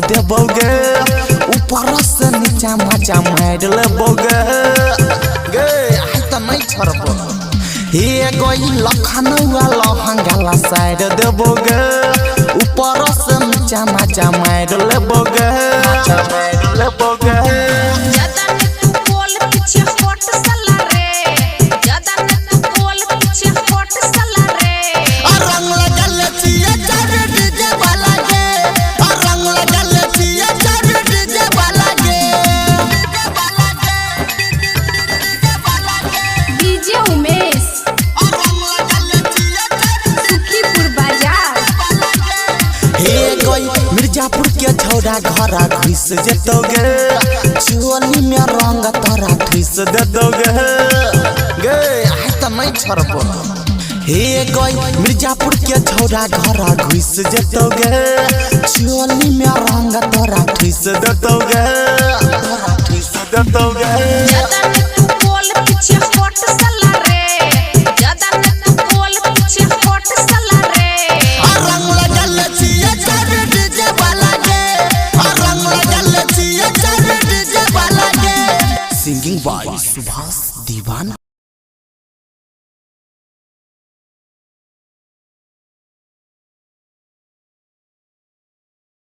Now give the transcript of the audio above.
देबोगे ऊपर से नीचा मजा मार लेबोगे गे आई त नहीं छोड़बो हे गोई लखनऊआ लहंगा साइड देबोगे ऊपर से नीचा मजा मार लेबोगे मिर्जापुर के छौड़ा घरा घुस जेतोगे चोली में रंग तोरा ठुस देतोगे गे आई त नहीं छोड़बो हे गोई मिर्जापुर के छौड़ा घरा घुस जेतोगे